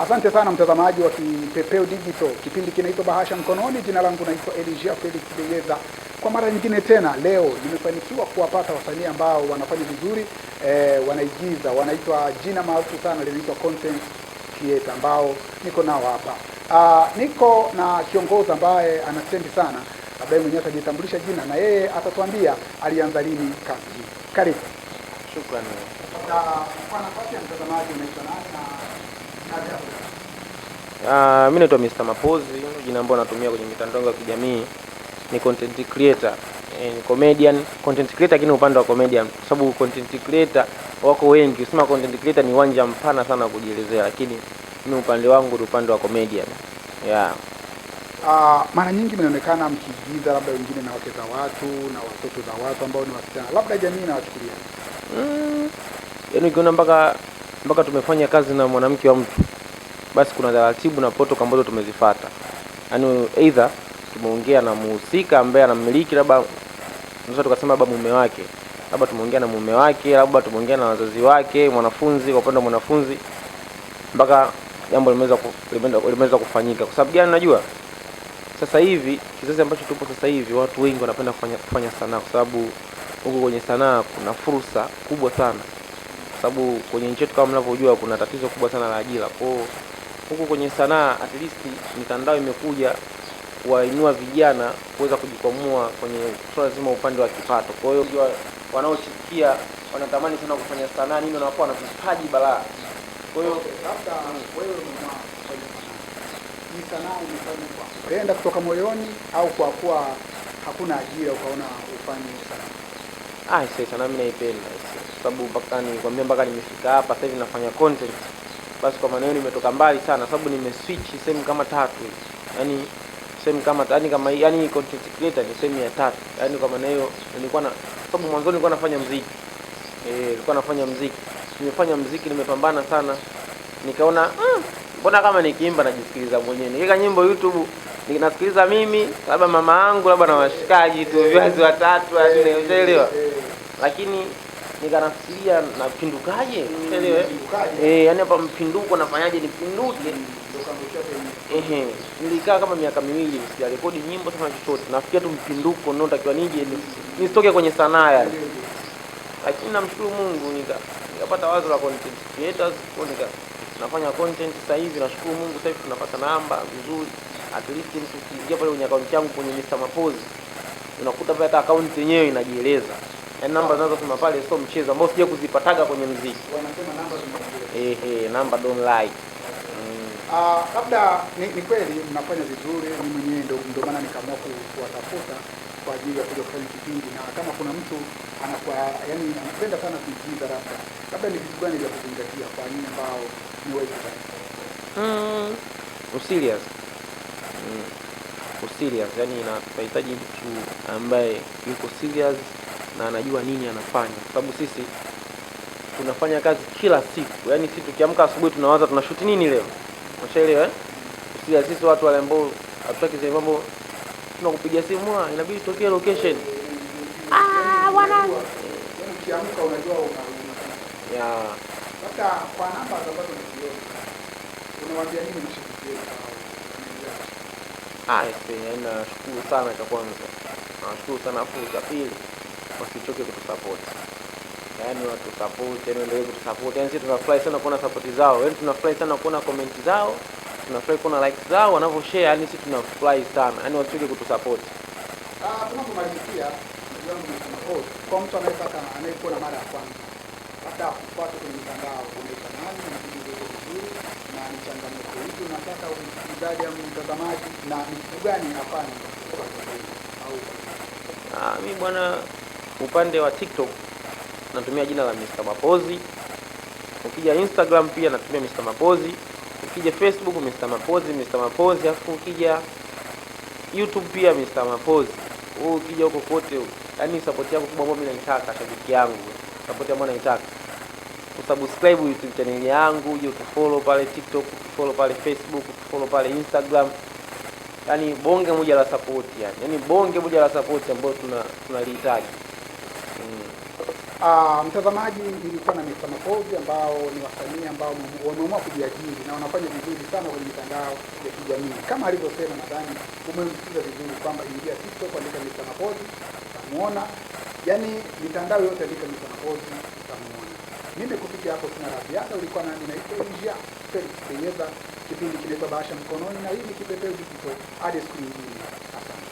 Asante sana mtazamaji wa Kipepeo Digital. Kipindi kinaitwa Bahasha Mkononi. Jina langu naitwa Elijah Felix Beyeza. Kwa mara nyingine tena leo nimefanikiwa kuwapata wasanii ambao wanafanya vizuri, wanaigiza, wanaitwa jina maarufu sana linaitwa content creator ambao niko nao hapa. Niko na kiongozi ambaye anastendi sana, ambaye mwenyewe atajitambulisha jina na yeye atatuambia alianza lini kazi hii. Karibu. Shukrani. Kwa nafasi ya mtazamaji unaitwa nani na mimi naitwa Mr. Mapozi, jina ambalo natumia kwenye mitandao ya kijamii ni content creator. Ni comedian, content creator lakini upande wa comedian, kwa sababu content creator wako wengi. Usema content creator ni uwanja mpana sana kujielezea, lakini mimi upande wangu ni upande wa comedian. Mara nyingi mnaonekana mkiigiza labda wengine na wake za watu na watoto za watu ambao ni wasichana. Labda jamii inawachukulia. Yaani ukiona mpaka tumefanya kazi na mwanamke wa mtu, basi kuna taratibu na protocol ambazo tumezifuata. Yaani either tumeongea na muhusika ambaye anamiliki, labda tunaweza tukasema baba mume wake, labda tumeongea na mume wake, labda tumeongea na wazazi wake, mwanafunzi kwa upande wa mwanafunzi, mpaka jambo limeweza kufanyika. Kwa sababu gani? Najua sasa hivi kizazi ambacho tupo sasa hivi, watu wengi wanapenda kufanya sanaa, kwa sababu huko kwenye sanaa kuna fursa kubwa sana, kwa sababu kwenye nchi yetu kama mnavyojua kuna tatizo kubwa sana la ajira. Kwa huko kwenye sanaa at least mitandao imekuja kuwainua vijana kuweza kujikwamua kwenye swala zima upande wa kipato. Kwa hiyo wanaochikia wanatamani sana kufanya sanaa nini, wanakuwa na vipaji balaa. Kwa hiyo labda wewe unafanya ni sanaa umefanya kwa kupenda kutoka moyoni au kwa kuwa hakuna ajira ukaona ufanye sanaa? Sanaa mimi naipenda, sababu mpaka nimefika hapa sasa hivi nafanya content. Basi kwa maana hiyo nimetoka mbali sana, sababu nimeswitch sehemu kama tatu. Yaani sehemu kama content creator ni sehemu ya tatu. Yaani kwa maana hiyo sababu mwanzo nilikuwa nafanya muziki. Nimefanya muziki, nimepambana sana. Nikaona mbona kama nikiimba najisikiliza mwenyewe. Niweka nyimbo YouTube, ninasikiliza mimi, labda mama yangu, labda na washikaji tu, viwazi watatu, unaelewa? Lakini nikanafikiria napindukaje? Unaelewa? Yaani hapa mpinduko nafanyaje nipinduke? Nilikaa kama miaka miwili sijarekodi nyimbo sana chochote. Nafikiria tu mpinduko ndio natakiwa nije nisitoke kwenye sanaa yani. Lakini namshukuru Mungu nikapata wazo la content creators, kwa nafanya content sasa hivi. Nashukuru Mungu sasa hivi tunapata namba vizuri. At least mtu ukiingia pale kwenye account yangu kwenye Mr. Mapozi, unakuta pale account yenyewe inajieleza. Yaani namba zinazosema pale sio mchezo, ambao sije kuzipataga kwenye muziki. Wanasema namba zinajieleza. Namba don't lie. Labda ni kweli mnafanya vizuri. Mimi mwenyewe ndio maana nikaamua kuwatafuta kwa ajili ya kuja kufanya kipindi, na kama kuna mtu anakuwa yani anapenda sana kuigiza, labda ni vitu gani vya kuzingatia kwa nini ambao ni wewe sana? Serious. Yaani tunahitaji mtu ambaye yuko serious na anajua nini anafanya, kwa sababu sisi tunafanya kazi kila siku. Yaani sisi tukiamka asubuhi tunawaza tunashoot nini leo. Unashaelewa sisi watu wale ambao hatutaki zile mambo, tunakupigia simu inabidi tokee location. Bwana ukiamka unajua labda kwa namba ambazo unaziona unawaambia nini mshiriki wako? Nashukuru sana cha kwanza. Nashukuru sana cha pili, wasichoke kutusupport. Yaani watu support, endelee kutusupport. Yaani sisi tunafurahi sana kuona support zao. Yaani tunafurahi sana kuona comment zao. Tunafurahi kuona likes zao wanavyoshare. Yaani sisi tunafurahi sana. Yaani wasichoke kutusupport. Tunapomalizia kwa mtu anayekuona mara ya kwanza, hata kupata kwenye mitandao unaita nani na video vizuri na ni changamoto hizo, nataka msikilizaji au mtazamaji na ni kitu gani afanye au mimi bwana, upande wa TikTok natumia jina la Mr. Mapozi. Ukija Instagram pia natumia Mr. Mapozi. Ukija Facebook Mr. Mapozi, afu ukija YouTube pia Mr. Mapozi. Ukija huko kote, yani support yako kubwa ambayo mimi naitaka, shabiki yangu, support ambayo naitaka, usubscribe YouTube channel yangu, uje utufollow pale TikTok, utufollow pale Facebook, utufollow pale Instagram. Yaani bonge moja la support yani. Yaani bonge moja la support ambayo tunalihitaji. Mtazamaji, ilikuwa na Mr. Mapozi ambao ni wasanii ambao wameamua kujiajiri na wanafanya vizuri sana kwenye mitandao ya kijamii. Kama alivyosema, nadhani umemsikiza vizuri kwamba ingia TikTok, andika Mr. Mapozi utamuona. Yaani mitandao yote andika Mr. Mapozi utamuona. Mimi kufikia hapo sina la ziada. Ulikuwa nami naitwa Elijah Felix Keyeza. Kipindi kinaitwa Bahasha Mkononi na hii ni Kipepeo Digital. Hadi siku nyingine. Asante.